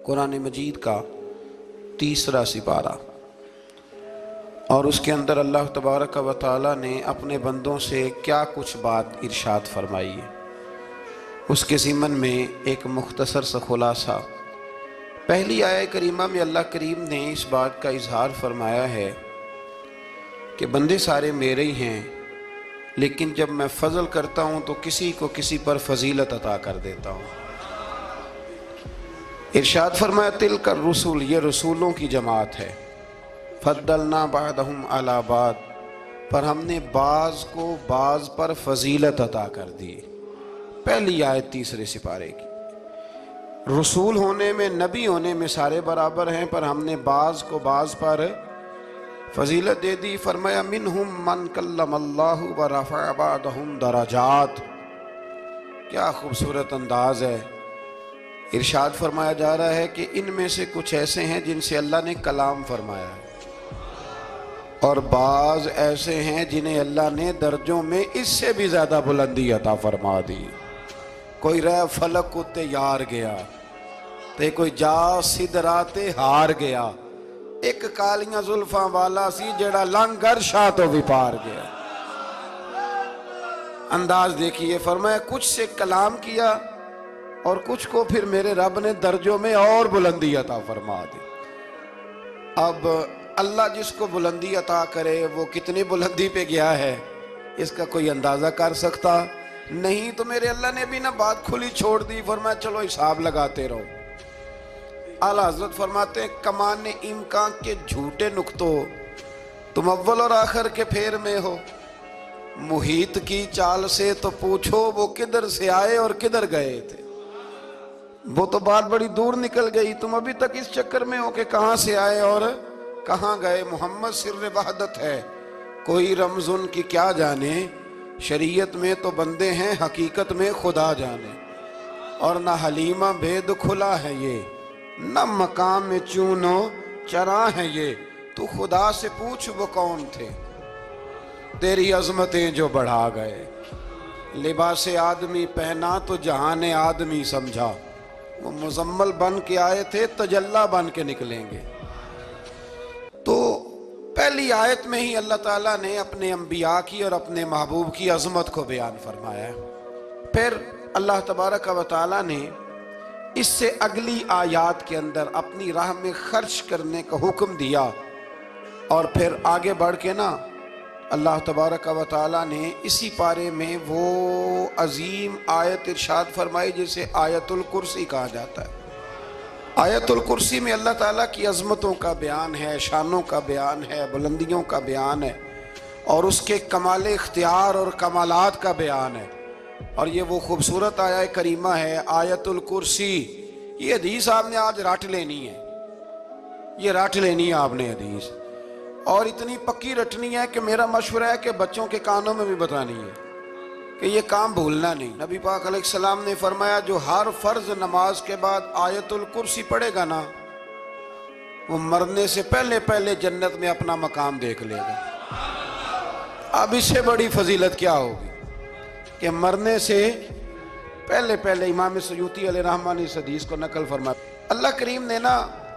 قرآن مجید کا 3 سپارہ، اور اس کے اندر اللہ تبارک و تعالی نے اپنے بندوں سے کیا کچھ بات ارشاد فرمائی ہے، اس کے ضمن میں ایک مختصر سا خلاصہ۔ پہلی آیہ کریمہ میں اللہ کریم نے اس بات کا اظہار فرمایا ہے کہ بندے سارے میرے ہی ہیں، لیکن جب میں فضل کرتا ہوں تو کسی کو کسی پر فضیلت عطا کر دیتا ہوں۔ ارشاد فرمایا تلک الرسل، یہ رسولوں کی جماعت ہے، فضلنا بعضهم علی بعض، پر ہم نے بعض کو بعض پر فضیلت عطا کر دی۔ پہلی آیت 3 سپارے کی، رسول ہونے میں نبی ہونے میں سارے برابر ہیں، پر ہم نے بعض کو بعض پر فضیلت دے دی۔ فرمایا منہم من کلم اللہ ورفع بعضهم درجات، کیا خوبصورت انداز ہے۔ ارشاد فرمایا جا رہا ہے کہ ان میں سے کچھ ایسے ہیں جن سے اللہ نے کلام فرمایا ہے، اور بعض ایسے ہیں جنہیں اللہ نے درجوں میں اس سے بھی زیادہ بلندی عطا فرما دی۔ کوئی رہ فلک کو تیار گیا تے کوئی جا سدرات ہار گیا، ایک کالیاں زلفاں والا سی جڑا لنگر شاہ تو بھی پار گیا۔ انداز دیکھیے، فرمایا کچھ سے کلام کیا اور کچھ کو پھر میرے رب نے درجوں میں اور بلندی عطا فرما دی۔ اب اللہ جس کو بلندی عطا کرے وہ کتنی بلندی پہ گیا ہے اس کا کوئی اندازہ کر سکتا نہیں۔ تو میرے اللہ نے بھی نہ بات کھلی چھوڑ دی، فرمایا چلو حساب لگاتے رہو۔ اعلیٰ حضرت فرماتے ہیں کمان امکان کے جھوٹے نقطوں، تم اول اور آخر کے پھیر میں ہو، محیط کی چال سے تو پوچھو وہ کدھر سے آئے اور کدھر گئے تھے۔ وہ تو بات بڑی دور نکل گئی، تم ابھی تک اس چکر میں ہو کہ کہاں سے آئے اور کہاں گئے۔ محمد سر وحدت ہے، کوئی رمز ان کی کیا جانے، شریعت میں تو بندے ہیں حقیقت میں خدا جانے، اور نہ حلیمہ بید کھلا ہے یہ، نہ مقام میں چونو چرا ہے یہ، تو خدا سے پوچھ وہ کون تھے تیری عظمتیں جو بڑھا گئے۔ لباس آدمی پہنا تو جہان آدمی سمجھا، وہ مزمل بن کے آئے تھے تجلی بن کے نکلیں گے۔ تو پہلی آیت میں ہی اللہ تعالیٰ نے اپنے انبیاء کی اور اپنے محبوب کی عظمت کو بیان فرمایا ہے۔ پھر اللہ تبارک و تعالیٰ نے اس سے اگلی آیات کے اندر اپنی راہ میں خرچ کرنے کا حکم دیا، اور پھر آگے بڑھ کے نا اللہ تبارک و تعالیٰ نے اسی پارے میں وہ عظیم آیت ارشاد فرمائی جسے آیت الکرسی کہا جاتا ہے۔ آیت الکرسی میں اللہ تعالیٰ کی عظمتوں کا بیان ہے، شانوں کا بیان ہے، بلندیوں کا بیان ہے، اور اس کے کمال اختیار اور کمالات کا بیان ہے۔ اور یہ وہ خوبصورت آیہ کریمہ ہے آیت الکرسی۔ یہ حدیث آپ نے آج رٹ لینی ہے، یہ رٹ لینی ہے آپ نے حدیث، اور اتنی پکی رٹنی ہے کہ میرا مشورہ ہے کہ بچوں کے کانوں میں بھی بتانی ہے کہ یہ کام بھولنا نہیں۔ نبی پاک علیہ السلام نے فرمایا جو ہر فرض نماز کے بعد آیت الکرسی پڑھے گا نا، وہ مرنے سے پہلے پہلے جنت میں اپنا مقام دیکھ لے گا۔ اب اس سے بڑی فضیلت کیا ہوگی کہ مرنے سے پہلے پہلے۔ امام سیوطی علیہ رحمہ نے اس حدیث کو نقل فرمایا۔ اللہ کریم نے نا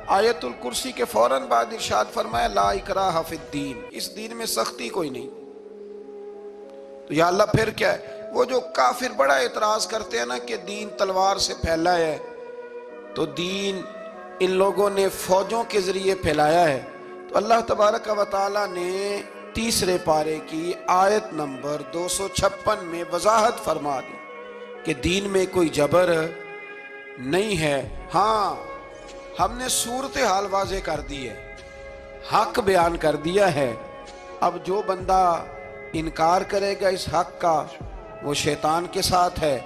آیت الکرسی کے فوراً بعد ارشاد فرمایا لا اکراہ فی الدین، اس دین میں سختی کوئی نہیں۔ تو یا اللہ پھر کیا ہے؟ وہ جو کافر بڑا اعتراض کرتے ہیں نا کہ دین تلوار سے پھیلا ہے، تو دین ان لوگوں نے فوجوں کے ذریعے پھیلایا ہے۔ تو اللہ تبارک و تعالیٰ نے 3 پارے کی آیت نمبر 256 میں وضاحت فرما دی کہ دین میں کوئی جبر نہیں ہے۔ ہاں ہم نے صورتحال واضح کر دی ہے، حق بیان کر دیا ہے۔ اب جو بندہ انکار کرے گا اس حق کا وہ شیطان کے ساتھ ہے،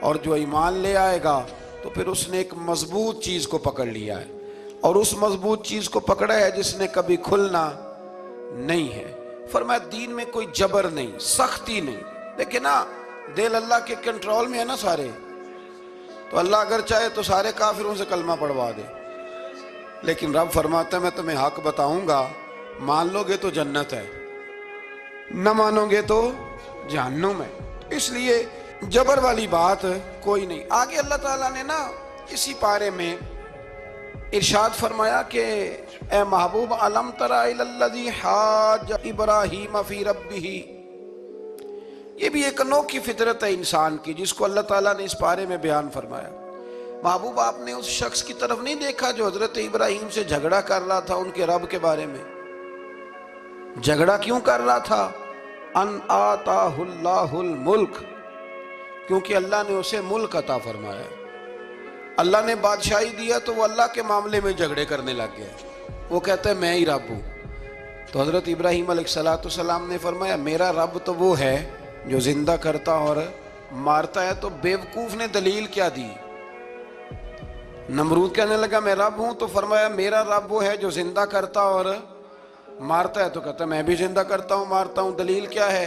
اور جو ایمان لے آئے گا تو پھر اس نے ایک مضبوط چیز کو پکڑ لیا ہے، اور اس مضبوط چیز کو پکڑا ہے جس نے کبھی کھلنا نہیں ہے۔ فرمایا دین میں کوئی جبر نہیں، سختی نہیں، لیکن نا دل اللہ کے کنٹرول میں ہے نا سارے، تو اللہ اگر چاہے تو سارے کافروں سے کلمہ پڑھوا دے، لیکن رب فرماتا ہے میں تمہیں حق بتاؤں گا، مان لو گے تو جنت ہے، نہ مانو گے تو جہنم ہے۔ اس لیے جبر والی بات کوئی نہیں۔ آگے اللہ تعالیٰ نے نا اسی پارے میں ارشاد فرمایا کہ اے محبوب علم تری الی الذی حاج ابراہیم فی ربہ، یہ بھی ایک انوکھی فطرت ہے انسان کی جس کو اللہ تعالیٰ نے اس پارے میں بیان فرمایا۔ محبوب آپ نے اس شخص کی طرف نہیں دیکھا جو حضرت ابراہیم سے جھگڑا کر رہا تھا ان کے رب کے بارے میں؟ جھگڑا کیوں کر رہا تھا؟ ان آتاہ اللہ الملک، کیونکہ اللہ نے اسے ملک عطا فرمایا۔ اللہ نے بادشاہی دیا تو وہ اللہ کے معاملے میں جھگڑے کرنے لگ گیا، وہ کہتا ہے میں ہی رب ہوں۔ تو حضرت ابراہیم علیہ السلام نے فرمایا میرا رب تو وہ ہے جو زندہ کرتا اور مارتا ہے۔ تو بیوقوف نے دلیل کیا دی؟ نمرود کہنے لگا میں رب ہوں، تو فرمایا میرا رب وہ ہے جو زندہ کرتا اور مارتا ہے، تو کہتا ہے میں بھی زندہ کرتا ہوں مارتا ہوں۔ دلیل کیا ہے؟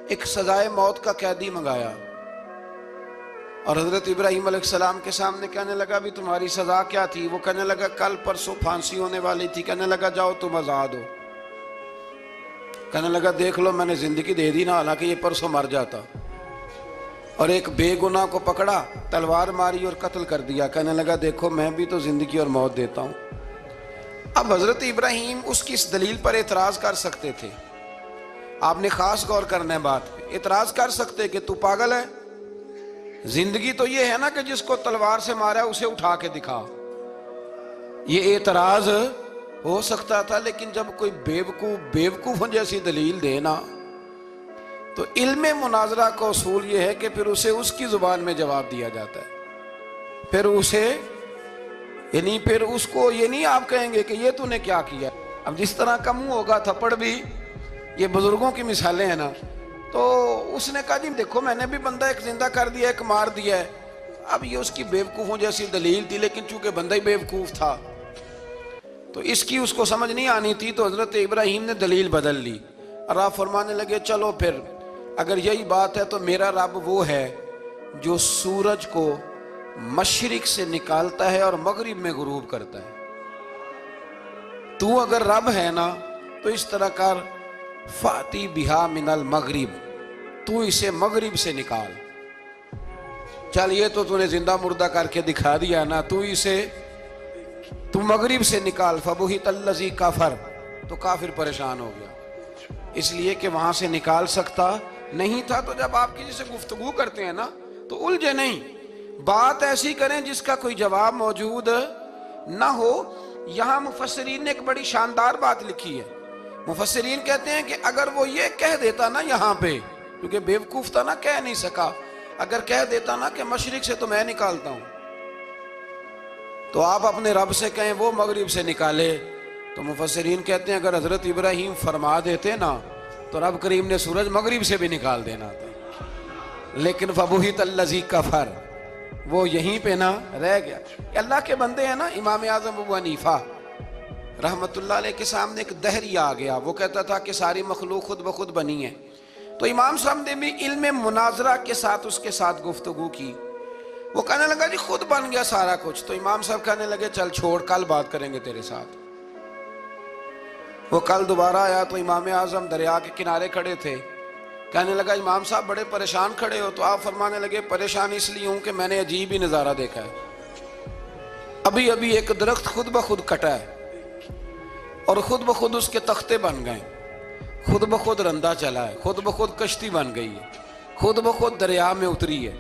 ایک سزائے موت کا قیدی منگایا اور حضرت ابراہیم علیہ السلام کے سامنے کہنے لگا بھی تمہاری سزا کیا تھی؟ وہ کہنے لگا کل پرسوں پھانسی ہونے والی تھی۔ کہنے لگا جاؤ تم آزاد ہو۔ کہنے لگا دیکھ لو میں نے زندگی دے دی نا، حالانکہ یہ پرسوں مر جاتا۔ اور ایک بے گناہ کو پکڑا، تلوار ماری اور قتل کر دیا۔ کہنے لگا دیکھو میں بھی تو زندگی اور موت دیتا ہوں۔ اب حضرت ابراہیم اس کی اس دلیل پر اعتراض کر سکتے تھے، آپ نے خاص غور کرنا ہے بات پہ۔ اعتراض کر سکتے کہ تو پاگل ہے، زندگی تو یہ ہے نا کہ جس کو تلوار سے مارا ہے اسے اٹھا کے دکھا، یہ اعتراض ہو سکتا تھا۔ لیکن جب کوئی بیوقوفوں جیسی دلیل دے نا، تو علم مناظرہ کا اصول یہ ہے کہ پھر اسے اس کی زبان میں جواب دیا جاتا ہے، پھر اس کو یہ نہیں آپ کہیں گے کہ یہ تو نے کیا کیا۔ اب جس طرح کا منہ ہوگا تھپڑ بھی، یہ بزرگوں کی مثالیں ہیں نا، تو اس نے کہا جی دیکھو میں نے بھی بندہ ایک زندہ کر دیا ایک مار دیا ہے۔ اب یہ اس کی بیوقوفوں جیسی دلیل تھی، لیکن چونکہ بندہ ہی بیوقوف تھا تو اس کی اس کو سمجھ نہیں آنی تھی، تو حضرت ابراہیم نے دلیل بدل لی اور آپ فرمانے لگے چلو پھر اگر یہی بات ہے تو میرا رب وہ ہے جو سورج کو مشرق سے نکالتا ہے اور مغرب میں غروب کرتا ہے۔ تو اگر رب ہے نا تو اس طرح کر فاتی بہا من المغرب، تو اسے مغرب سے نکال۔ چل یہ تو نے زندہ مردہ کر کے دکھا دیا نا، تو مغرب سے نکال۔ فبہت الذی کفر، تو کافر پریشان ہو گیا، اس لیے کہ وہاں سے نکال سکتا نہیں تھا۔ تو جب آپ کسی سے گفتگو کرتے ہیں نا تو الجھے نہیں، بات ایسی کریں جس کا کوئی جواب موجود نہ ہو۔ یہاں مفسرین نے ایک بڑی شاندار بات لکھی ہے۔ مفسرین کہتے ہیں کہ اگر وہ یہ کہہ دیتا نا یہاں پہ، کیونکہ بیوقوف تھا نا کہہ نہیں سکا، اگر کہہ دیتا نا کہ مشرق سے تو میں نکالتا ہوں، تو آپ اپنے رب سے کہیں وہ مغرب سے نکالے۔ تو مفسرین کہتے ہیں اگر حضرت ابراہیم فرما دیتے نا تو رب کریم نے سورج مغرب سے بھی نکال دینا تھا، لیکن فبہت الذی کفر، وہ یہیں پہ نہ رہ گیا۔ اللہ کے بندے ہیں نا، امام اعظم ابو حنیفہ رحمت اللہ علیہ کے سامنے ایک دہری آ گیا، وہ کہتا تھا کہ ساری مخلوق خود بخود بنی ہے۔ تو امام صاحب نے بھی علم مناظرہ کے ساتھ اس کے ساتھ گفتگو کی۔ وہ کہنے لگا جی خود بن گیا سارا کچھ۔ تو امام صاحب کہنے لگے چل چھوڑ، کل بات کریں گے تیرے ساتھ۔ وہ کل دوبارہ آیا تو امام اعظم دریا کے کنارے کھڑے تھے۔ کہنے لگا امام صاحب بڑے پریشان کھڑے ہو؟ تو آپ فرمانے لگے پریشان اس لیے ہوں کہ میں نے عجیب ہی نظارہ دیکھا ہے۔ ابھی ایک درخت خود بخود کٹا ہے اور خود بخود اس کے تختے بن گئے، خود بخود رندہ چلا ہے، خود بخود کشتی بن گئی ہے، خود بخود دریا میں اتری ہے،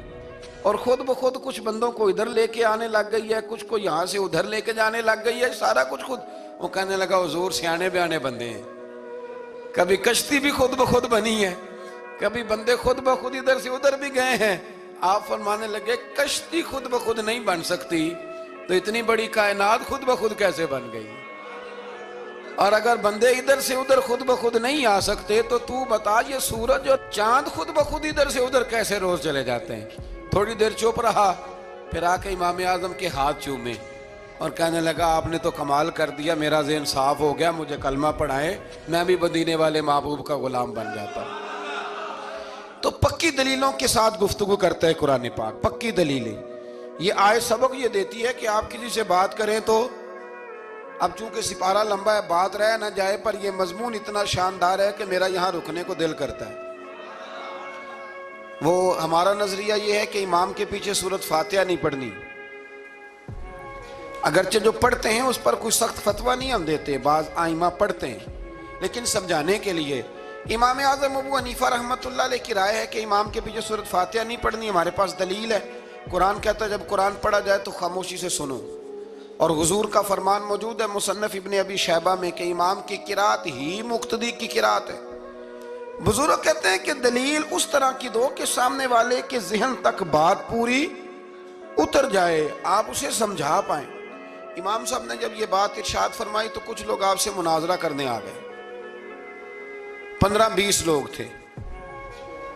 اور خود بخود کچھ بندوں کو ادھر لے کے آنے لگ گئی ہے، کچھ کو یہاں سے ادھر لے کے جانے لگ گئی ہے، سارا کچھ خود۔ وہ کہنے لگا حضور سیانے بیانے بندے ہیں، کبھی کشتی بھی خود بخود بنی ہے، کبھی بندے خود بخود ادھر سے ادھر بھی گئے ہیں۔ آپ فرمانے لگے کشتی خود بخود نہیں بن سکتی تو اتنی بڑی کائنات خود بخود کیسے بن گئی؟ اور اگر بندے ادھر سے ادھر خود بخود نہیں آ سکتے تو بتا یہ سورج اور چاند خود بخود ادھر سے ادھر کیسے روز چلے جاتے ہیں؟ تھوڑی دیر چپ رہا، پھر آ کے امام اعظم کے ہاتھ چومے اور کہنے لگا آپ نے تو کمال کر دیا، میرا ذہن صاف ہو گیا، مجھے کلمہ پڑھائے، میں بھی مدینے والے محبوب کا غلام بن جاتا۔ تو پکی دلیلوں کے ساتھ گفتگو کرتا ہے قرآن پاک، پکی دلیلیں۔ یہ آیت سبق یہ دیتی ہے کہ آپ کسی سے بات کریں تو، اب چونکہ سپارہ لمبا ہے بات رہ نہ جائے، پر یہ مضمون اتنا شاندار ہے کہ میرا یہاں رکنے کو دل کرتا ہے۔ وہ ہمارا نظریہ یہ ہے کہ امام کے پیچھے سورۃ فاتحہ نہیں پڑھنی۔ اگرچہ جو پڑھتے ہیں اس پر کوئی سخت فتویٰ نہیں ہم دیتے، بعض آئمہ پڑھتے ہیں، لیکن سمجھانے کے لیے امام اعظم ابو حنیفہ رحمۃ اللہ علیہ کی رائے ہے کہ امام کے پیچھے سورۃ فاتحہ نہیں پڑھنی۔ ہمارے پاس دلیل ہے، قرآن کہتا ہے جب قرآن پڑھا جائے تو خاموشی سے سنو، اور حضور کا فرمان موجود ہے مصنف ابن ابی شیبہ میں کہ امام کی قرات ہی مقتدی کی قرات ہے۔ بزرگ کہتے ہیں کہ دلیل اس طرح کی دو کہ سامنے والے کے ذہن تک بات پوری اتر جائے، آپ اسے سمجھا پائیں۔ امام صاحب نے جب یہ بات ارشاد فرمائی تو کچھ لوگ آپ سے مناظرہ کرنے آ گئے، 15-20 لوگ تھے،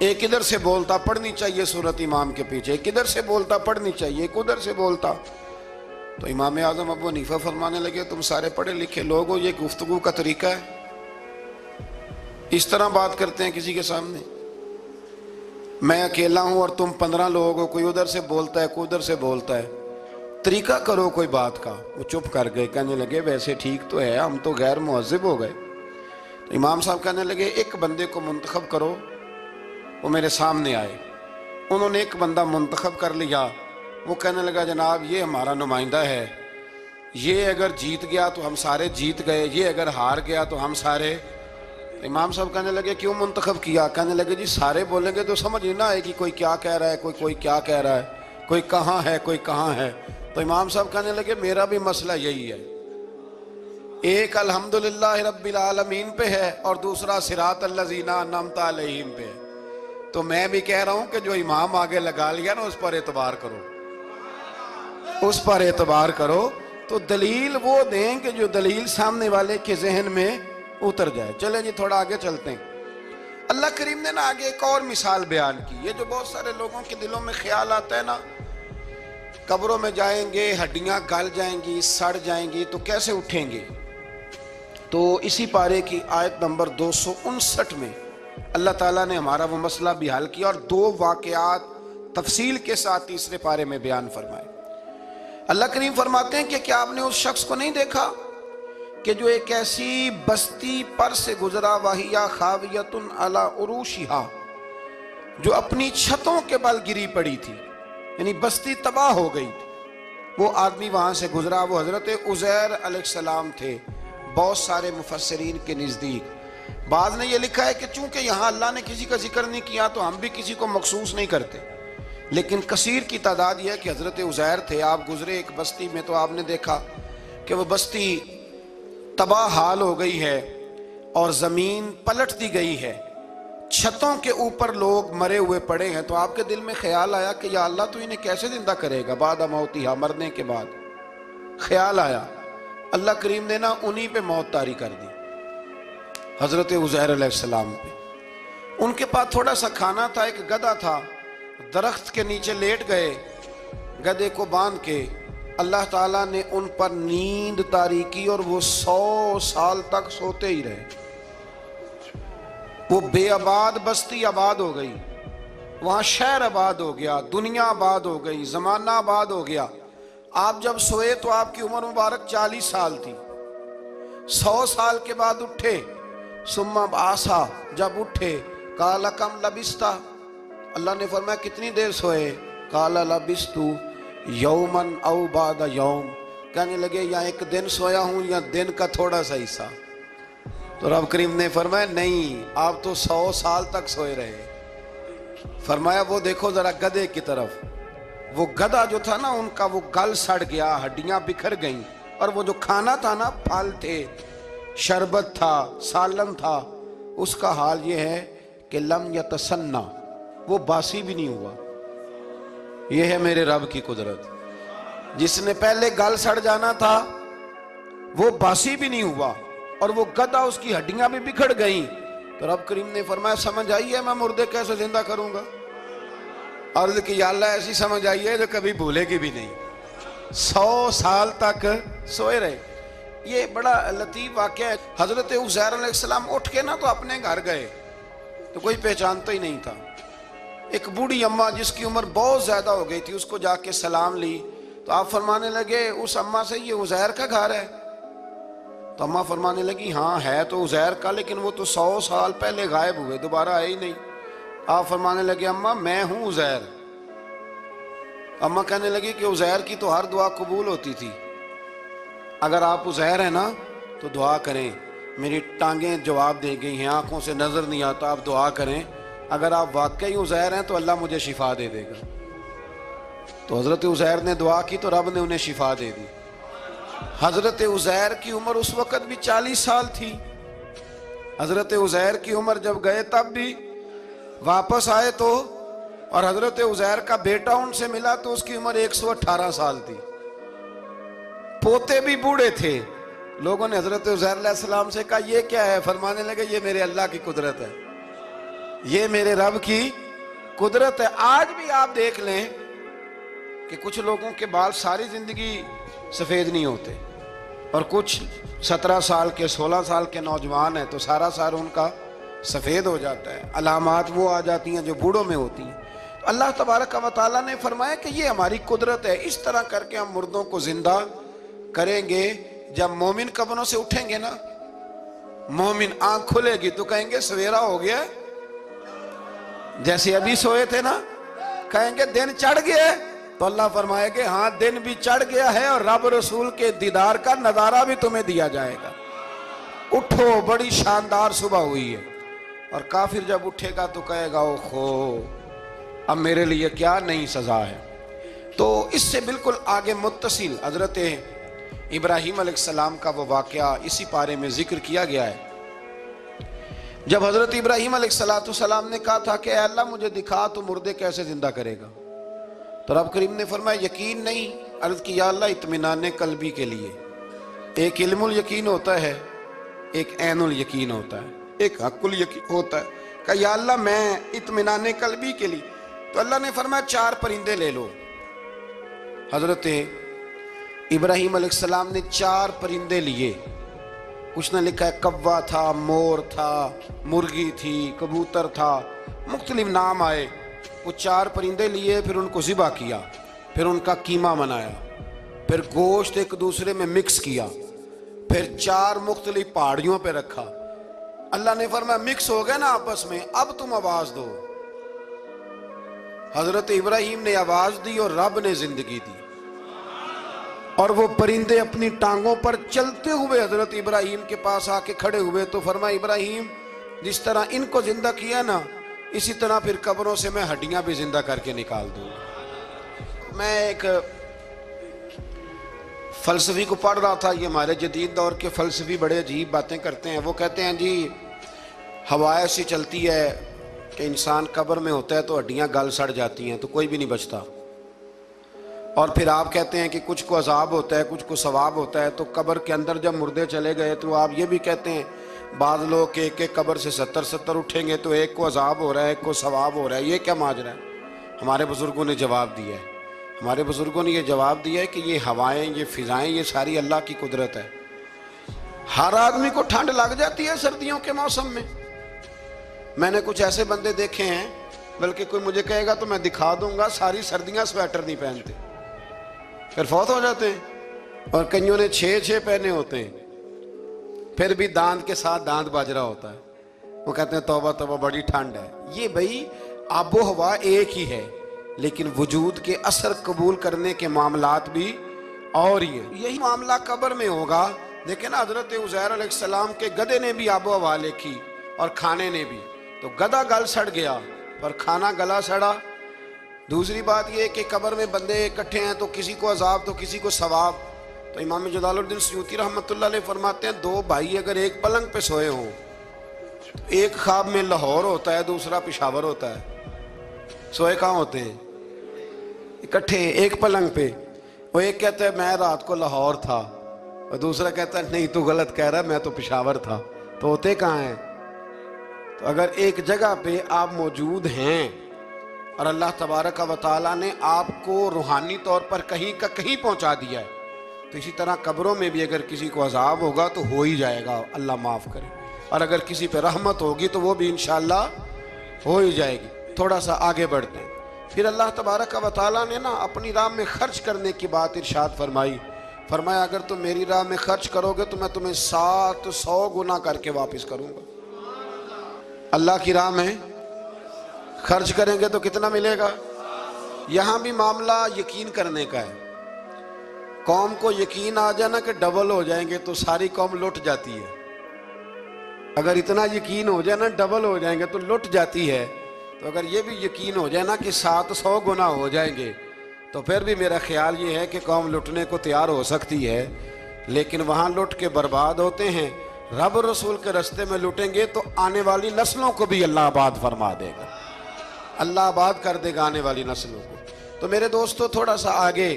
ایک ادھر سے بولتا پڑھنی چاہیے سورت امام کے پیچھے، ایک ادھر سے بولتا پڑھنی چاہیے، ایک ادھر سے بولتا۔ تو امام اعظم ابو حنیفہ فرمانے لگے تم سارے پڑھے لکھے لوگ ہو، یہ گفتگو کا طریقہ ہے؟ اس طرح بات کرتے ہیں کسی کے سامنے؟ میں اکیلا ہوں اور تم 15 لوگ ہو، کوئی ادھر سے بولتا ہے کوئی ادھر سے بولتا ہے، طریقہ کرو کوئی بات کا۔ وہ چپ کر گئے، کہنے لگے ویسے ٹھیک تو ہے، ہم تو غیر مہذب ہو گئے۔ تو امام صاحب کہنے لگے ایک بندے کو منتخب کرو، وہ میرے سامنے آئے۔ انہوں نے ایک بندہ منتخب کر لیا، وہ کہنے لگا جناب یہ ہمارا نمائندہ ہے، یہ اگر جیت گیا تو ہم سارے جیت گئے، یہ اگر ہار گیا تو ہم سارے۔ امام صاحب کہنے لگے کیوں منتخب کیا؟ کہنے لگے جی سارے بولیں گے تو سمجھ نہیں نہ آئے گی کوئی کیا کہہ رہا ہے، کوئی کیا کہہ رہا ہے، کوئی کہاں ہے کوئی کہاں ہے۔ تو امام صاحب کہنے لگے میرا بھی مسئلہ یہی ہے، ایک الحمدللہ رب العالمین پہ ہے اور دوسرا صراط الذین انعمت علیہم پہ ہے۔ تو میں بھی کہہ رہا ہوں کہ جو امام آگے لگا لیا نا اس پر اعتبار کرو، اس پر اعتبار کرو۔ تو دلیل وہ دیں کہ جو دلیل سامنے والے کے ذہن میں اتر جائے۔ چلیں جی تھوڑا آگے چلتے ہیں۔ اللہ کریم نے نا آگے ایک اور مثال بیان کی۔ یہ جو بہت سارے لوگوں کے دلوں میں خیال آتا ہے نا قبروں میں جائیں گے ہڈیاں گل جائیں گی سڑ جائیں گی تو کیسے اٹھیں گے، تو اسی پارے کی آیت نمبر 259 میں اللہ تعالیٰ نے ہمارا وہ مسئلہ بھی حل کیا اور 2 واقعات تفصیل کے ساتھ تیسرے پارے میں بیان فرمائے۔ اللہ کریم فرماتے ہیں کہ کیا آپ نے اس شخص کو نہیں دیکھا کہ جو ایک ایسی بستی پر سے گزرا وَهِيَ خَاوِيَةٌ عَلَىٰ عُرُوشِهَا، جو اپنی چھتوں کے بل گری پڑی تھی، یعنی بستی تباہ ہو گئی تھی۔ وہ آدمی وہاں سے گزرا، وہ حضرت عزیر علیہ السلام تھے۔ بہت سارے مفسرین کے نزدیک بعض نے یہ لکھا ہے کہ چونکہ یہاں اللہ نے کسی کا ذکر نہیں کیا تو ہم بھی کسی کو مخصوص نہیں کرتے، لیکن کثیر کی تعداد یہ ہے کہ حضرت عزیر تھے، آپ گزرے ایک بستی میں تو آپ نے دیکھا کہ وہ بستی تباہ حال ہو گئی ہے اور زمین پلٹ دی گئی ہے، چھتوں کے اوپر لوگ مرے ہوئے پڑے ہیں۔ تو آپ کے دل میں خیال آیا کہ یا اللہ تو انہیں کیسے زندہ کرے گا بعد موتہا، مرنے کے بعد۔ خیال آیا، اللہ کریم نے نا انہی پہ موت طاری کر دی، حضرت عزیر علیہ السلام پہ۔ ان کے پاس تھوڑا سا کھانا تھا، ایک گدھا تھا، درخت کے نیچے لیٹ گئے گدھے کو باندھ کے۔ اللہ تعالیٰ نے ان پر نیند طاری کی اور وہ 100 سال تک سوتے ہی رہے۔ وہ بے آباد بستی آباد ہو گئی، وہاں شہر آباد ہو گیا، دنیا آباد ہو گئی، زمانہ آباد ہو گیا۔ آپ جب سوئے تو آپ کی عمر مبارک 40 سال تھی، 100 سال کے بعد اٹھے، ثم بعثا، جب اٹھے قال کم لبثت، اللہ نے فرمایا کتنی دیر سوئے؟ قال لبثت یوما او بعد یوم، کہنے لگے یا ایک دن سویا ہوں یا دن کا تھوڑا سا حصہ۔ تو رب کریم نے فرمایا نہیں، آپ تو 100 سال تک سوئے رہے۔ فرمایا وہ دیکھو ذرا گدھے کی طرف، وہ گدھا جو تھا نا ان کا وہ گل سڑ گیا، ہڈیاں بکھر گئیں، اور وہ جو کھانا تھا نا پھل تھے، شربت تھا، سالن تھا، اس کا حال یہ ہے کہ لم یتسنہ، وہ باسی بھی نہیں ہوا۔ یہ ہے میرے رب کی قدرت، جس نے پہلے گل سڑ جانا تھا وہ باسی بھی نہیں ہوا، اور وہ گدھا اس کی ہڈیاں بھی بکھر گئیں۔ تو رب کریم نے فرمایا سمجھ آئی ہے میں مردے کیسے زندہ کروں گا؟ عرض کی یا اللہ ایسی سمجھ آئی ہے جو کبھی بھولے گی بھی نہیں۔ 100 سال تک سوئے رہے۔ یہ بڑا لطیف واقعہ ہے۔ حضرت عزیر علیہ السلام اٹھ کے نا تو اپنے گھر گئے تو کوئی پہچانتا ہی نہیں تھا۔ ایک بوڑھی اماں جس کی عمر بہت زیادہ ہو گئی تھی اس کو جا کے سلام لی تو آپ فرمانے لگے اس اماں سے یہ عزیر کا گھر ہے؟ تو اماں فرمانے لگی ہاں ہے تو عزیر کا، لیکن وہ تو 100 سال پہلے غائب ہوئے، دوبارہ آئے ہی نہیں۔ آپ فرمانے لگے اماں میں ہوں عزیر۔ اماں کہنے لگی کہ عزیر کی تو ہر دعا قبول ہوتی تھی، اگر آپ عزیر ہیں نا تو دعا کریں، میری ٹانگیں جواب دے گئی ہیں، آنکھوں سے نظر نہیں آتا، آپ دعا کریں، اگر آپ واقعی عزیر ہیں تو اللہ مجھے شفا دے دے گا۔ تو حضرت عزیر نے دعا کی تو رب نے انہیں شفا دے دی۔ حضرت عزیر کی عمر اس وقت بھی 40 سال تھی۔ حضرت عزیر کی عمر جب گئے تب بھی، واپس آئے تو، اور حضرت عزیر کا بیٹا ان سے ملا تو اس کی عمر 118 سال تھی، پوتے بھی بوڑھے تھے۔ لوگوں نے حضرت عزیر علیہ السلام سے کہا یہ کیا ہے؟ فرمانے لگے یہ میرے اللہ کی قدرت ہے، یہ میرے رب کی قدرت ہے۔ آج بھی آپ دیکھ لیں کہ کچھ لوگوں کے بال ساری زندگی سفید نہیں ہوتے، اور کچھ 17 سال کے 16 سال کے نوجوان ہیں تو سارا سال ان کا سفید ہو جاتا ہے، علامات وہ آ جاتی ہیں جو بوڑھوں میں ہوتی ہیں۔ تو اللہ تبارک و تعالیٰ نے فرمایا کہ یہ ہماری قدرت ہے، اس طرح کر کے ہم مردوں کو زندہ کریں گے۔ جب مومن قبروں سے اٹھیں گے نا، مومن آنکھ کھلے گی تو کہیں گے سویرا ہو گیا، جیسے ابھی سوئے تھے نا، کہیں گے دن چڑھ گیا، تو اللہ فرمائے کہ ہاں دن بھی چڑھ گیا ہے اور رب رسول کے دیدار کا نظارہ بھی تمہیں دیا جائے گا، اٹھو بڑی شاندار صبح ہوئی ہے۔ اور کافر جب اٹھے گا تو کہے گا اوہو اب میرے لیے کیا نئی سزا ہے۔ تو اس سے بالکل آگے متصل حضرت ابراہیم علیہ السلام کا وہ واقعہ اسی پارے میں ذکر کیا گیا ہے۔ جب حضرت ابراہیم علیہ السلام نے کہا تھا کہ اے اللہ مجھے دکھا تو مردے کیسے زندہ کرے گا، تو رب کریم نے فرمایا یقین نہیں، عرض کی یا اللہ اطمینان قلبی کے لیے۔ ایک علم الیقین ہوتا ہے، ایک عین الیقین ہوتا ہے، ایک حق الیقین ہوتا ہے۔ کہ یا اللہ میں اطمینان قلبی کے لیے، تو اللہ نے فرمایا 4 پرندے لے لو۔ حضرت ابراہیم علیہ السلام نے 4 پرندے لیے، کچھ نے لکھا ہے کوا تھا، مور تھا، مرغی تھی، کبوتر تھا، مختلف نام آئے۔ وہ 4 پرندے لیے، پھر ان کو ذبح کیا، پھر ان کا قیمہ بنایا، پھر گوشت ایک دوسرے میں مکس کیا، پھر 4 مختلف پہاڑیوں پہ رکھا۔ اللہ نے فرمایا مکس ہو گئے نا آپس میں، اب تم آواز دو۔ حضرت ابراہیم نے آواز دی اور رب نے زندگی دی، اور وہ پرندے اپنی ٹانگوں پر چلتے ہوئے حضرت ابراہیم کے پاس آ کے کھڑے ہوئے۔ تو فرمایا ابراہیم جس طرح ان کو زندہ کیا نا، اسی طرح پھر قبروں سے میں ہڈیاں بھی زندہ کر کے نکال دوں۔ میں ایک فلسفی کو پڑھ رہا تھا، یہ ہمارے جدید دور کے فلسفی بڑے عجیب باتیں کرتے ہیں۔ وہ کہتے ہیں جی ہوا ایسی چلتی ہے کہ انسان قبر میں ہوتا ہے تو ہڈیاں گل سڑ جاتی ہیں تو کوئی بھی نہیں بچتا، اور پھر آپ کہتے ہیں کہ کچھ کو عذاب ہوتا ہے کچھ کو ثواب ہوتا ہے۔ تو قبر کے اندر جب مردے چلے گئے تو آپ یہ بھی کہتے ہیں بعض لوگ کہ ایک ایک قبر سے 70 اٹھیں گے تو ایک کو عذاب ہو رہا ہے ایک کو ثواب ہو رہا ہے، یہ کیا ماجرا ہے؟ ہمارے بزرگوں نے جواب دیا ہے، ہمارے بزرگوں نے یہ جواب دیا ہے کہ یہ ہوائیں، یہ فضائیں، یہ ساری اللہ کی قدرت ہے۔ ہر آدمی کو ٹھنڈ لگ جاتی ہے سردیوں کے موسم میں۔ میں نے کچھ ایسے بندے دیکھے ہیں، بلکہ کوئی مجھے کہے گا تو میں دکھا دوں گا، ساری سردیاں سویٹر نہیں پہنتے، پھر فوت ہو جاتے ہیں۔ اور کئیوں نے 6 پہنے ہوتے ہیں، پھر بھی دانت کے ساتھ دانت بج رہا ہوتا ہے، وہ کہتے ہیں توبہ توبہ بڑی ٹھنڈ ہے۔ یہ بھائی آب و ہوا ایک ہی ہے، لیکن وجود کے اثر قبول کرنے کے معاملات بھی اور ہی ہیں۔ یہی معاملہ قبر میں ہوگا۔ لیکن حضرت عزیر علیہ السلام کے گدھے نے بھی آب و ہوا لکھی اور کھانے نے بھی، تو گدھا گل سڑ گیا پر کھانا گلا سڑا۔ دوسری بات یہ کہ قبر میں بندے اکٹھے ہیں تو کسی کو عذاب تو کسی کو ثواب۔ تو امام جلال الدین سیوطی رحمۃ اللہ علیہ فرماتے ہیں 2 بھائی اگر ایک پلنگ پہ سوئے ہوں، ایک خواب میں لاہور ہوتا ہے دوسرا پشاور ہوتا ہے، سوئے کہاں ہوتے ہیں؟ اکٹھے ایک پلنگ پہ۔ وہ ایک کہتا ہے میں رات کو لاہور تھا، اور دوسرا کہتا ہے نہیں تو غلط کہہ رہا میں تو پشاور تھا، تو ہوتے کہاں ہیں؟ تو اگر ایک جگہ پہ آپ موجود ہیں اور اللہ تبارک و تعالیٰ نے آپ کو روحانی طور پر کہیں کا کہیں پہنچا دیا ہے، تو اسی طرح قبروں میں بھی اگر کسی کو عذاب ہوگا تو ہو ہی جائے گا، اللہ معاف کرے، اور اگر کسی پہ رحمت ہوگی تو وہ بھی انشاءاللہ ہو ہی جائے گی۔ تھوڑا سا آگے بڑھتے ہیں۔ پھر اللہ تبارک و تعالیٰ نے نا اپنی راہ میں خرچ کرنے کی بات ارشاد فرمائی۔ فرمایا اگر تم میری راہ میں خرچ کرو گے تو میں تمہیں 700 گنا کر کے واپس کروں گا۔ اللہ کی راہ میں خرچ کریں گے تو کتنا ملے گا؟ یہاں بھی معاملہ یقین کرنے کا ہے۔ قوم کو یقین آ جانا کہ ڈبل ہو جائیں گے تو ساری قوم لٹ جاتی ہے. اگر اتنا یقین ہو جائے نا ڈبل ہو جائیں گے تو لٹ جاتی ہے. تو اگر یہ بھی یقین ہو جائے نا کہ 700 گنا ہو جائیں گے تو پھر بھی میرا خیال یہ ہے کہ قوم لٹنے کو تیار ہو سکتی ہے. لیکن وہاں لٹ کے برباد ہوتے ہیں. رب رسول کے رستے میں لٹیں گے تو آنے والی نسلوں کو بھی اللہ آباد فرما دے گا, اللہ آباد کر دے گا آنے والی نسلوں کو. تو میرے دوستو تھوڑا سا آگے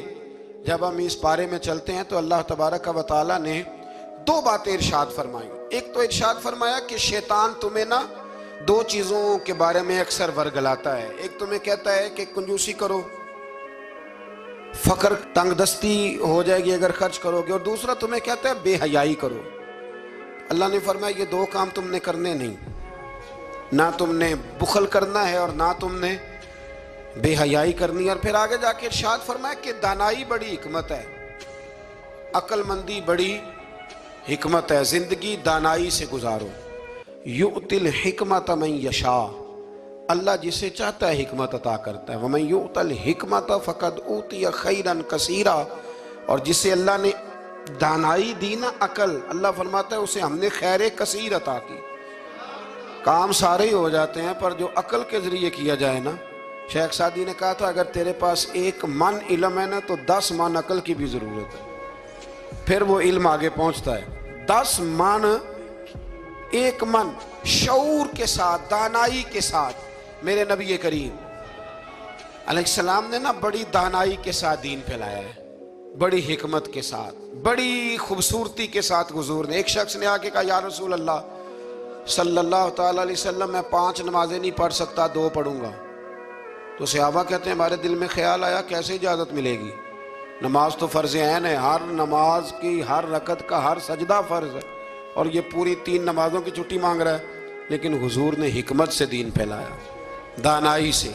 جب ہم اس پارے میں چلتے ہیں تو اللہ تبارک و تعالیٰ نے 2 باتیں ارشاد فرمائیں. ایک تو ارشاد فرمایا کہ شیطان تمہیں نا 2 چیزوں کے بارے میں اکثر ورگلاتا ہے. ایک تمہیں کہتا ہے کہ کنجوسی کرو, فقر تنگ دستی ہو جائے گی اگر خرچ کرو گے, اور دوسرا تمہیں کہتا ہے بے حیائی کرو. اللہ نے فرمایا یہ 2 کام تم نے کرنے نہیں, نہ تم نے بخل کرنا ہے اور نہ تم نے بے حیائی کرنی. اور پھر آگے جا کے ارشاد فرمایا کہ دانائی بڑی حکمت ہے, عقل مندی بڑی حکمت ہے, زندگی دانائی سے گزارو. یؤتی الحکمت من یشاء, اللہ جسے چاہتا ہے حکمت عطا کرتا ہے. ومن یؤت الحکمت فقد اوتی خیرا کثیرا, اور جسے اللہ نے دانائی دی نا عقل, اللہ فرماتا ہے اسے ہم نے خیر کثیر عطا کی. کام سارے ہی ہو جاتے ہیں پر جو عقل کے ذریعے کیا جائے نا, شیخ سعدی نے کہا تھا اگر تیرے پاس 1 من علم ہے نا تو 10 من عقل کی بھی ضرورت ہے, پھر وہ علم آگے پہنچتا ہے. 10 من 1 من شعور کے ساتھ دانائی کے ساتھ میرے نبی کریم علیہ السلام نے نا بڑی دانائی کے ساتھ دین پھیلایا ہے, بڑی حکمت کے ساتھ, بڑی خوبصورتی کے ساتھ. حضور نے ایک شخص نے آ کے کہا یا رسول اللہ صلی اللہ تعالی علیہ وسلم میں 5 نمازیں نہیں پڑھ سکتا, 2 پڑھوں گا. تو صحابہ کہتے ہیں ہمارے دل میں خیال آیا کیسے اجازت ملے گی, نماز تو فرض عین ہے, ہر نماز کی ہر رکعت کا ہر سجدہ فرض ہے, اور یہ پوری 3 نمازوں کی چھٹی مانگ رہا ہے. لیکن حضور نے حکمت سے دین پھیلایا, دانائی سے.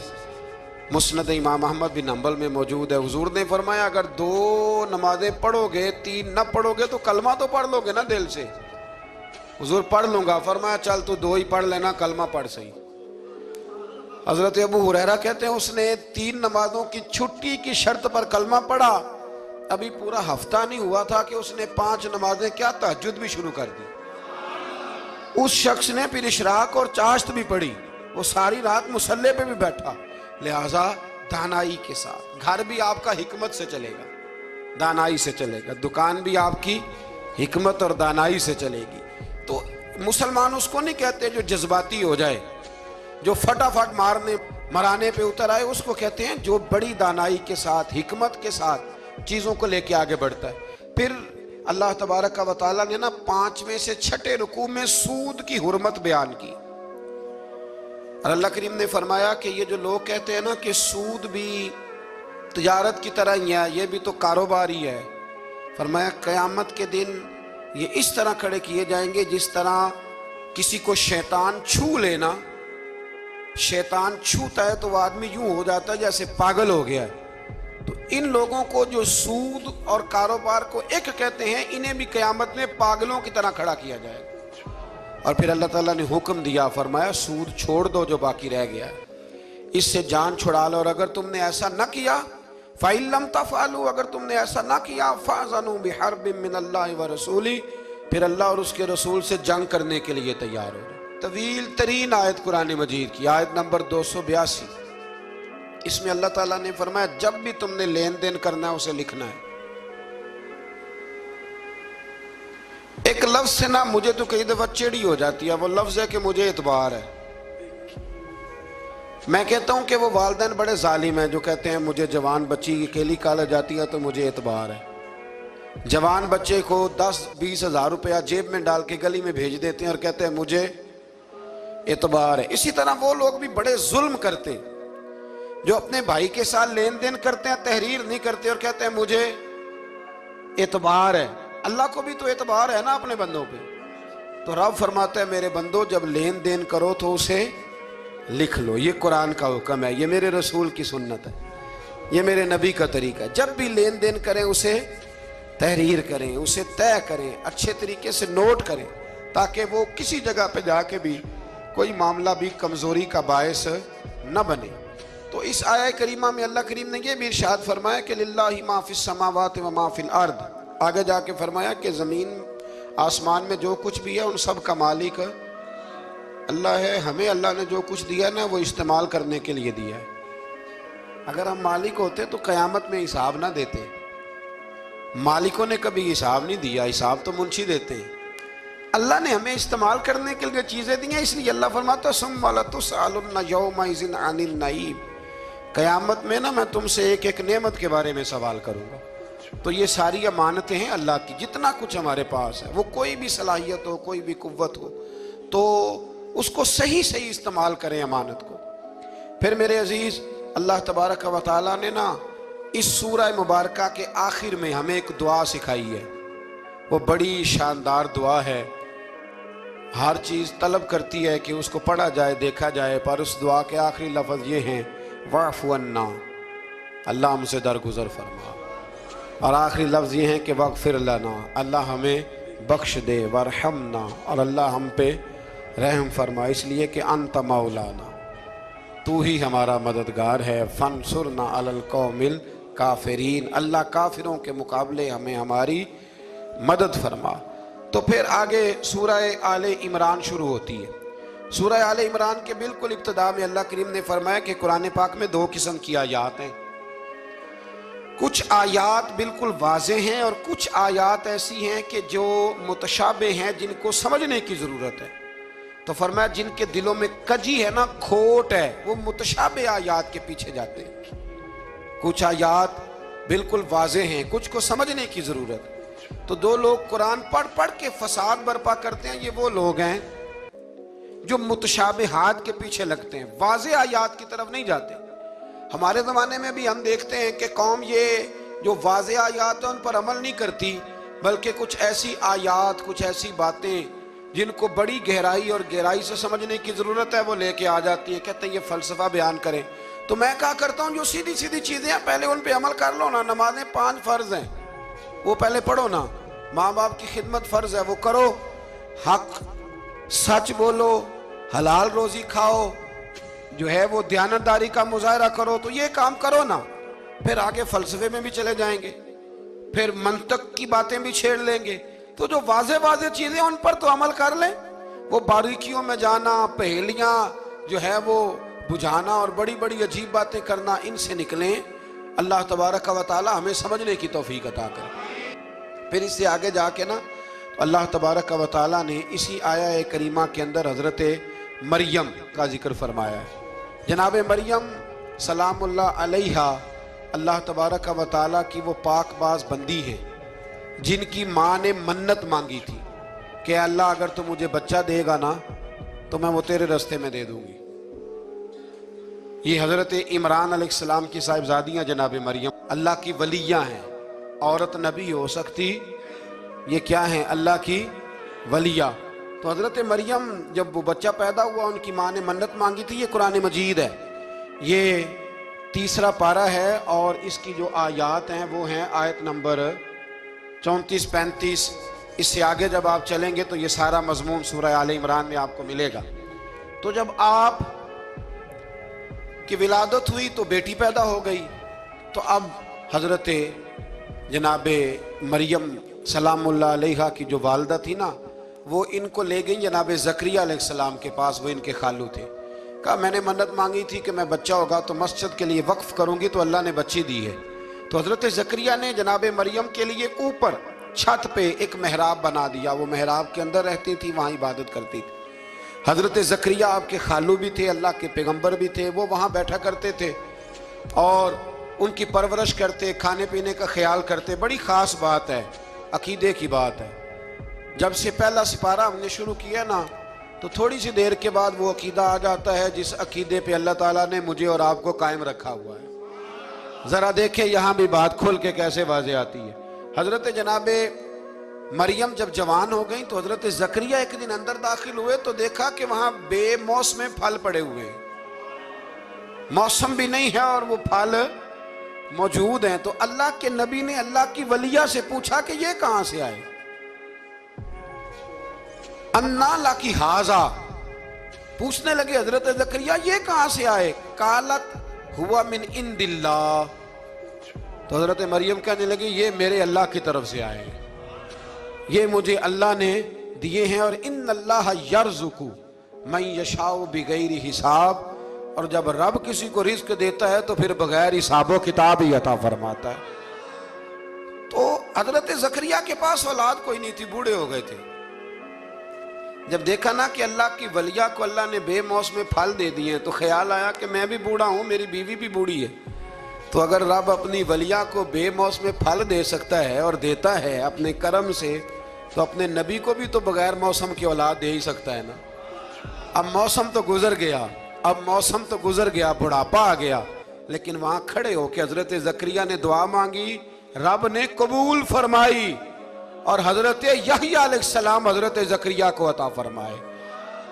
مسند امام احمد بن حنبل میں موجود ہے, حضور نے فرمایا اگر 2 نمازیں پڑھو گے 3 نہ پڑھو گے تو کلمہ تو پڑھ لو گے نا دل سے. حضور پڑھ لوں گا, فرمایا چل تو 2 ہی پڑھ لینا, کلمہ پڑھ صحیح. حضرت ابو ہریرہ کہتے ہیں اس نے 3 نمازوں کی چھٹی کی شرط پر کلمہ پڑھا, ابھی پورا ہفتہ نہیں ہوا تھا کہ اس نے 5 نمازیں کیا تہجد بھی شروع کر دی. اس شخص نے پھر اشراق اور چاشت بھی پڑھی, وہ ساری رات مصلی پہ بھی بیٹھا. لہٰذا دانائی کے ساتھ گھر بھی آپ کا حکمت سے چلے گا, دانائی سے چلے گا, دکان بھی آپ کی حکمت اور دانائی سے چلے گی. تو مسلمان اس کو نہیں کہتے جو جذباتی ہو جائے, جو فٹافٹ مرانے پہ اتر آئے, اس کو کہتے ہیں جو بڑی دانائی کے ساتھ حکمت کے ساتھ چیزوں کو لے کے آگے بڑھتا ہے. پھر اللہ تبارک و تعالیٰ نے نا 5ویں سے 6ٹھے رکوع میں سود کی حرمت بیان کی, اور اللہ کریم نے فرمایا کہ یہ جو لوگ کہتے ہیں نا کہ سود بھی تجارت کی طرح ہی ہے, یہ بھی تو کاروبار ہی ہے, فرمایا قیامت کے دن یہ اس طرح کھڑے کیے جائیں گے جس طرح کسی کو شیطان چھو لینا. شیطان چھوتا ہے تو وہ آدمی یوں ہو جاتا ہے جیسے پاگل ہو گیا ہے. تو ان لوگوں کو جو سود اور کاروبار کو ایک کہتے ہیں, انہیں بھی قیامت میں پاگلوں کی طرح کھڑا کیا جائے گا. اور پھر اللہ تعالیٰ نے حکم دیا, فرمایا سود چھوڑ دو جو باقی رہ گیا ہے, اس سے جان چھڑا لو. اور اگر تم نے ایسا نہ کیا فَإِن لَمْ تَفْعَلُوا, اگر تم نے ایسا نہ کیا فَأْذَنُوا بِحَرْبٍ مِّنَ اللَّهِ وَرَسُولِهِ, پھر اللہ اور اس کے رسول سے جنگ کرنے کے لیے تیار ہو. طویل ترین آیت قرآن مجید کی, آیت نمبر 282. اس میں اللہ تعالیٰ نے فرمایا جب بھی تم نے لین دین کرنا ہے اسے لکھنا ہے. ایک لفظ سے نا مجھے تو کئی دفعہ چڑی ہو جاتی ہے, وہ لفظ ہے کہ مجھے اعتبار ہے. میں کہتا ہوں کہ وہ والدین بڑے ظالم ہیں جو کہتے ہیں مجھے جوان بچی اکیلی کالج جاتی ہے تو مجھے اعتبار ہے. جوان بچے کو 10-20 ہزار روپیہ جیب میں ڈال کے گلی میں بھیج دیتے ہیں اور کہتے ہیں مجھے اعتبار ہے. اسی طرح وہ لوگ بھی بڑے ظلم کرتے جو اپنے بھائی کے ساتھ لین دین کرتے ہیں, تحریر نہیں کرتے اور کہتے ہیں مجھے اعتبار ہے. اللہ کو بھی تو اعتبار ہے نا اپنے بندوں پہ. تو رب فرماتا ہے میرے بندو جب لین دین کرو تو اسے لکھ لو. یہ قرآن کا حکم ہے, یہ میرے رسول کی سنت ہے, یہ میرے نبی کا طریقہ ہے. جب بھی لین دین کریں اسے تحریر کریں, اسے طے کریں, اچھے طریقے سے نوٹ کریں, تاکہ وہ کسی جگہ پہ جا کے بھی کوئی معاملہ بھی کمزوری کا باعث نہ بنے. تو اس آیہ کریمہ میں اللہ کریم نے یہ بھی ارشاد فرمایا کہ للہ ما فی السماوات و ما فی الارض، آگے جا کے فرمایا کہ زمین آسمان میں جو کچھ بھی ہے ان سب کا مالک اللہ ہے۔ ہمیں اللہ نے جو کچھ دیا نا وہ استعمال کرنے کے لیے دیا ہے۔ اگر ہم مالک ہوتے تو قیامت میں حساب نہ دیتے، مالکوں نے کبھی حساب نہیں دیا، حساب تو منشی دیتے ہیں۔ اللہ نے ہمیں استعمال کرنے کے لیے چیزیں دی ہیں، اس لیے اللہ فرماتا ہے ثم لتسألن یومئذ عن النعیم، قیامت میں نا میں تم سے ایک ایک نعمت کے بارے میں سوال کروں گا۔ تو یہ ساری امانتیں ہیں اللہ کی، جتنا کچھ ہمارے پاس ہے، وہ کوئی بھی صلاحیت ہو، کوئی بھی قوت ہو، تو اس کو صحیح صحیح استعمال کریں امانت کو۔ پھر میرے عزیز، اللہ تبارک و تعالیٰ نے نا اس سورہ مبارکہ کے آخر میں ہمیں ایک دعا سکھائی ہے، وہ بڑی شاندار دعا ہے، ہر چیز طلب کرتی ہے کہ اس کو پڑھا جائے، دیکھا جائے، پر اس دعا کے آخری لفظ یہ ہیں واعف عنا، اللہ ہم سے درگزر فرما، اور آخری لفظ یہ ہیں کہ واغفر لنا، اللہ ہمیں بخش دے، وارحمنا، اور اللہ ہم پہ رحم فرما، اس لیے کہ انت مولانا، تو ہی ہمارا مددگار ہے، فانصرنا علی القوم الکافرین، اللہ کافروں کے مقابلے ہمیں ہماری مدد فرما۔ تو پھر آگے سورہ آل عمران شروع ہوتی ہے۔ سورہ آل عمران کے بالکل ابتدا میں اللہ کریم نے فرمایا کہ قرآن پاک میں دو قسم کی آیات ہیں، کچھ آیات بالکل واضح ہیں اور کچھ آیات ایسی ہیں کہ جو متشابہ ہیں، جن کو سمجھنے کی ضرورت ہے۔ تو فرمایا جن کے دلوں میں کجی ہے نا، کھوٹ ہے، وہ متشابہ آیات کے پیچھے جاتے ہیں۔ کچھ آیات بالکل واضح ہیں، کچھ کو سمجھنے کی ضرورت ہے۔ تو دو لوگ قرآن پڑھ پڑھ کے فساد برپا کرتے ہیں، یہ وہ لوگ ہیں جو متشابہات کے پیچھے لگتے ہیں، واضح آیات کی طرف نہیں جاتے۔ ہمارے زمانے میں بھی ہم دیکھتے ہیں کہ قوم یہ جو واضح آیات ہیں ان پر عمل نہیں کرتی، بلکہ کچھ ایسی آیات، کچھ ایسی باتیں جن کو بڑی گہرائی اور گہرائی سے سمجھنے کی ضرورت ہے وہ لے کے آ جاتی ہیں، کہتے ہیں یہ فلسفہ بیان کریں۔ تو میں کہا کرتا ہوں جو سیدھی سیدھی چیزیں ہیں پہلے ان پہ عمل کر لو نا۔ نمازیں 5 فرض ہیں، وہ پہلے پڑھو نا۔ ماں باپ کی خدمت فرض ہے، وہ کرو۔ حق سچ بولو، حلال روزی کھاؤ، جو ہے وہ دیانتداری کا مظاہرہ کرو، تو یہ کام کرو نا۔ پھر آگے فلسفے میں بھی چلے جائیں گے، پھر منطق کی باتیں بھی چھیڑ لیں گے۔ تو جو واضح واضح چیزیں ان پر تو عمل کر لیں، وہ باریکیوں میں جانا، پہیلیاں جو ہے وہ بجھانا اور بڑی بڑی عجیب باتیں کرنا، ان سے نکلیں۔ اللہ تبارک و تعالی ہمیں سمجھنے کی توفیق عطا کرے۔ پھر اس سے آگے جا کے نا اللہ تبارک و تعالی نے اسی آیہ کریمہ کے اندر حضرت مریم کا ذکر فرمایا ہے۔ جناب مریم سلام اللہ علیہا اللہ تبارک و تعالی کی وہ پاک باز بندی ہیں جن کی ماں نے منت مانگی تھی کہ اللہ اگر تو مجھے بچہ دے گا نا تو میں وہ تیرے رستے میں دے دوں گی۔ یہ حضرت عمران علیہ السلام کی صاحبزادیاں جناب مریم اللہ کی ولیاں ہیں۔ عورت نبی ہو سکتی، یہ کیا ہیں؟ اللہ کی ولیہ۔ تو حضرت مریم جب وہ بچہ پیدا ہوا ان کی ماں نے منت مانگی تھی۔ یہ قرآن مجید ہے، یہ 3 پارہ ہے، اور اس کی جو آیات ہیں وہ ہیں آیت نمبر 34-35۔ اس سے آگے جب آپ چلیں گے تو یہ سارا مضمون سورہ آل عمران میں آپ کو ملے گا۔ تو جب آپ کی ولادت ہوئی تو بیٹی پیدا ہو گئی، تو اب حضرت جناب مریم سلام اللہ علیہا کی جو والدہ تھی نا، وہ ان کو لے گئی جناب زکریا علیہ السلام کے پاس، وہ ان کے خالو تھے۔ کہا میں نے منت مانگی تھی کہ میں بچہ ہوگا تو مسجد کے لیے وقف کروں گی، تو اللہ نے بچی دی ہے۔ تو حضرت زکریا نے جناب مریم کے لیے اوپر چھت پہ ایک محراب بنا دیا، وہ محراب کے اندر رہتی تھی، وہاں عبادت کرتی تھی۔ حضرت زکریا آپ کے خالو بھی تھے، اللہ کے پیغمبر بھی تھے، وہ وہاں بیٹھا کرتے تھے اور ان کی پرورش کرتے، کھانے پینے کا خیال کرتے۔ بڑی خاص بات ہے، عقیدے کی بات ہے۔ جب سے پہلا سپارہ ہم نے شروع کیا نا تو تھوڑی سی دیر کے بعد وہ عقیدہ آ جاتا ہے جس عقیدے پہ اللہ تعالیٰ نے مجھے اور آپ کو قائم رکھا ہوا ہے۔ ذرا دیکھیں یہاں بھی بات کھل کے کیسے واضح آتی ہے۔ حضرت جناب مریم جب جوان ہو گئیں تو حضرت زکریا ایک دن اندر داخل ہوئے تو دیکھا کہ وہاں بے موسم پھل پڑے ہوئے ہیں، موسم بھی نہیں ہے اور وہ پھل موجود ہیں۔ تو اللہ کے نبی نے اللہ کی ولیہ سے پوچھا کہ یہ کہاں سے آئے؟ انا لکی ھذا، پوچھنے لگے حضرت زکریا یہ کہاں سے آئے؟ قالت ہوا من عند اللہ. تو حضرت مریم کہنے لگی یہ میرے اللہ کی طرف سے آئے ہیں, یہ مجھے اللہ نے دیے ہیں. اور ان اللہ یرزق من یشاء بغیر حساب, اور جب رب کسی کو رزق دیتا ہے تو پھر بغیر حساب و کتاب ہی عطا فرماتا ہے. تو حضرت زکریا کے پاس اولاد کوئی نہیں تھی, بوڑھے ہو گئے تھے. جب دیکھا نا کہ اللہ کی ولیہ کو اللہ نے بے موسم پھل دے دیے ہیں تو خیال آیا کہ میں بھی بوڑھا ہوں, میری بیوی بھی بوڑھی ہے, تو اگر رب اپنی ولیہ کو بے موسم پھل دے سکتا ہے اور دیتا ہے اپنے کرم سے, تو اپنے نبی کو بھی تو بغیر موسم کی اولاد دے ہی سکتا ہے نا. اب موسم تو گزر گیا, بڑھاپا آ گیا, لیکن وہاں کھڑے ہو کے حضرت زکریا نے دعا مانگی, رب نے قبول فرمائی, اور حضرت یحییٰ علیہ السلام حضرت زکریا کو عطا فرمائے.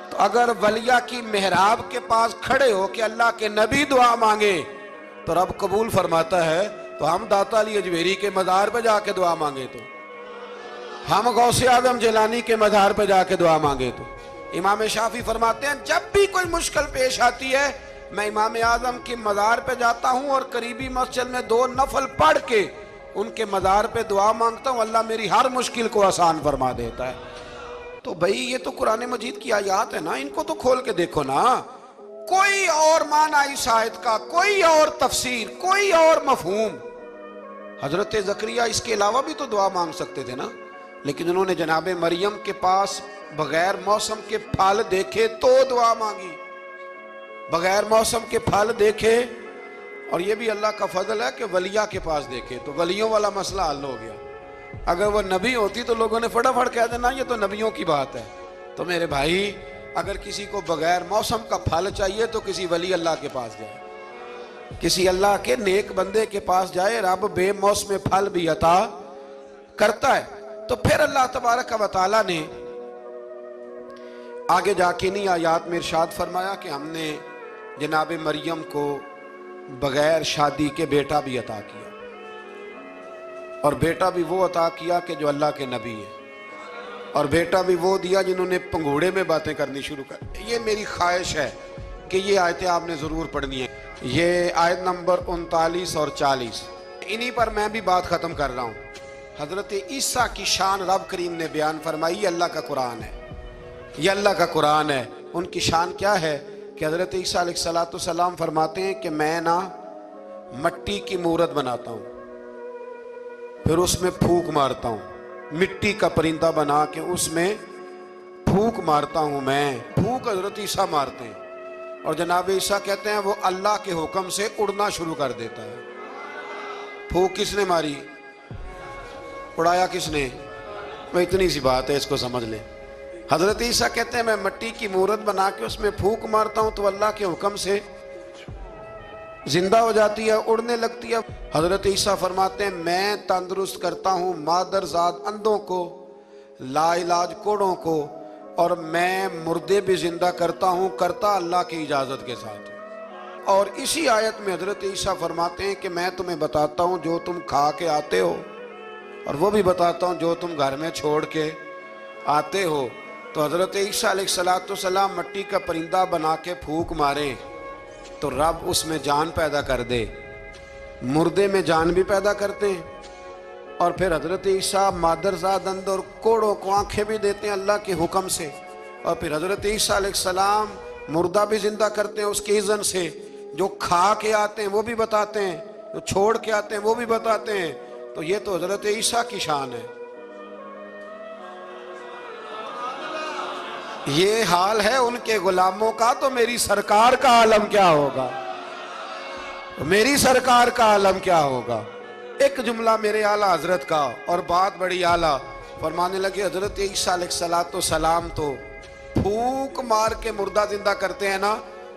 تو اگر ولیہ کی محراب کے پاس کھڑے ہو کہ اللہ کے نبی دعا مانگے تو رب قبول فرماتا ہے, تو ہم داتا علی اجمیری کے مزار پہ جا کے دعا مانگے, تو ہم غوث اعظم جیلانی کے مزار پہ جا کے دعا مانگے, تو امام شافعی فرماتے ہیں جب بھی کوئی مشکل پیش آتی ہے میں امام اعظم کے مزار پہ جاتا ہوں اور قریبی مسجد میں 2 نفل پڑھ کے ان کے مزار پہ دعا مانگتا ہوں, اللہ میری ہر مشکل کو آسان فرما دیتا ہے. تو بھئی یہ تو قرآن مجید کی آیات ہے نا, ان کو تو کھول کے دیکھو نا. کوئی اور معنی اس آیت کا, کوئی اور تفسیر, کوئی اور مفہوم. حضرت زکریا اس کے علاوہ بھی تو دعا مانگ سکتے تھے نا, لیکن انہوں نے جناب مریم کے پاس بغیر موسم کے پھل دیکھے تو دعا مانگی, بغیر موسم کے پھل دیکھے. اور یہ بھی اللہ کا فضل ہے کہ ولیہ کے پاس دیکھے, تو ولیوں والا مسئلہ حل ہو گیا. اگر وہ نبی ہوتی تو لوگوں نے فٹافٹ کہہ دینا یہ تو نبیوں کی بات ہے. تو میرے بھائی اگر کسی کو بغیر موسم کا پھل چاہیے تو کسی ولی اللہ کے پاس جائے, کسی اللہ کے نیک بندے کے پاس جائے, رب بے موسم پھل بھی عطا کرتا ہے. تو پھر اللہ تبارک و تعالیٰ نے آگے جا کے نہیں آیات میں ارشاد فرمایا کہ ہم نے جناب مریم کو بغیر شادی کے بیٹا بھی عطا کیا, اور بیٹا بھی وہ عطا کیا کہ جو اللہ کے نبی ہے, اور بیٹا بھی وہ دیا جنہوں نے پنگوڑے میں باتیں کرنی شروع کر. یہ میری خواہش ہے کہ یہ آیتیں آپ نے ضرور پڑھنی ہیں. یہ آیت نمبر 39 اور 40, انہی پر میں بھی بات ختم کر رہا ہوں. حضرت عیسیٰ کی شان رب کریم نے بیان فرمائی, یہ اللہ کا قرآن ہے, یہ اللہ کا قرآن ہے. ان کی شان کیا ہے کہ حضرت عیسیٰ علیہ السلام فرماتے ہیں کہ میں نا مٹی کی مورت بناتا ہوں, پھر اس میں پھونک مارتا ہوں, مٹی کا پرندہ بنا کے اس میں پھونک مارتا ہوں میں. پھونک حضرت عیسیٰ مارتے ہیں, اور جناب عیسیٰ کہتے ہیں وہ اللہ کے حکم سے اڑنا شروع کر دیتا ہے. پھونک کس نے ماری, اڑایا کس نے؟ وہ اتنی سی بات ہے, اس کو سمجھ لیں. حضرت عیسیٰ کہتے ہیں میں مٹی کی مورت بنا کے اس میں پھونک مارتا ہوں تو اللہ کے حکم سے زندہ ہو جاتی ہے, اڑنے لگتی ہے. حضرت عیسیٰ فرماتے ہیں میں تندرست کرتا ہوں مادرزاد اندھوں کو, لا علاج کوڑوں کو, اور میں مردے بھی زندہ کرتا ہوں, کرتا اللہ کی اجازت کے ساتھ. اور اسی آیت میں حضرت عیسیٰ فرماتے ہیں کہ میں تمہیں بتاتا ہوں جو تم کھا کے آتے ہو, اور وہ بھی بتاتا ہوں جو تم گھر میں چھوڑ کے آتے ہو. تو حضرت عیسیٰ علیہ السلام مٹی کا پرندہ بنا کے پھونک مارے تو رب اس میں جان پیدا کر دے, مردے میں جان بھی پیدا کرتے ہیں. اور پھر حضرت عیسیٰ مادرزاد اندھ اور کوڑوں کو آنکھیں بھی دیتے ہیں اللہ کے حکم سے. اور پھر حضرت عیسیٰ علیہ السلام مردہ بھی زندہ کرتے ہیں اس کی اذن سے. جو کھا کے آتے ہیں وہ بھی بتاتے ہیں, جو چھوڑ کے آتے ہیں وہ بھی بتاتے ہیں. تو یہ تو حضرت عیسیٰ کی شان ہے. یہ حال ہے ان کے غلاموں کا, تو میری سرکار کا عالم کیا ہوگا, میری سرکار کا عالم کیا ہوگا. ایک جملہ میرے اعلیٰ حضرت کا, اور بات بڑی اعلیٰ, فرمانے لگے حضرت عیسیٰ علیہ السلام تو پھونک مار کے مردہ زندہ کرتے ہیں نا,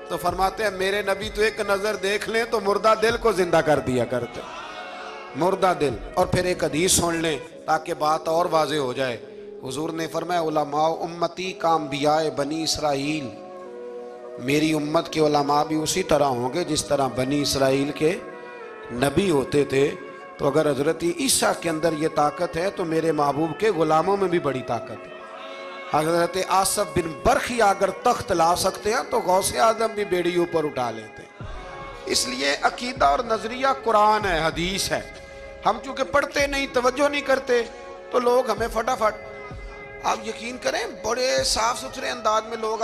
تو فرماتے ہیں میرے نبی تو ایک نظر دیکھ لیں تو مردہ دل کو زندہ کر دیا کرتے, مردہ دل. اور پھر ایک حدیث سن لیں تاکہ بات اور واضح ہو جائے. حضور نے فرمایا علماء امتی کا انبیاء بنی اسرائیل, میری امت کے علماء بھی اسی طرح ہوں گے جس طرح بنی اسرائیل کے نبی ہوتے تھے. تو اگر حضرت عیسیٰ کے اندر یہ طاقت ہے تو میرے محبوب کے غلاموں میں بھی بڑی طاقت ہے. حضرت آصف بن برخی اگر تخت لا سکتے ہیں تو غوث اعظم بھی بیڑی اوپر اٹھا لیتے ہیں. اس لیے عقیدہ اور نظریہ قرآن ہے، حدیث ہے. ہم چونکہ پڑھتے نہیں، توجہ نہیں کرتے، تو لوگ ہمیں فٹافٹ، آپ یقین کریں بڑے صاف ستھرے انداز میں لوگ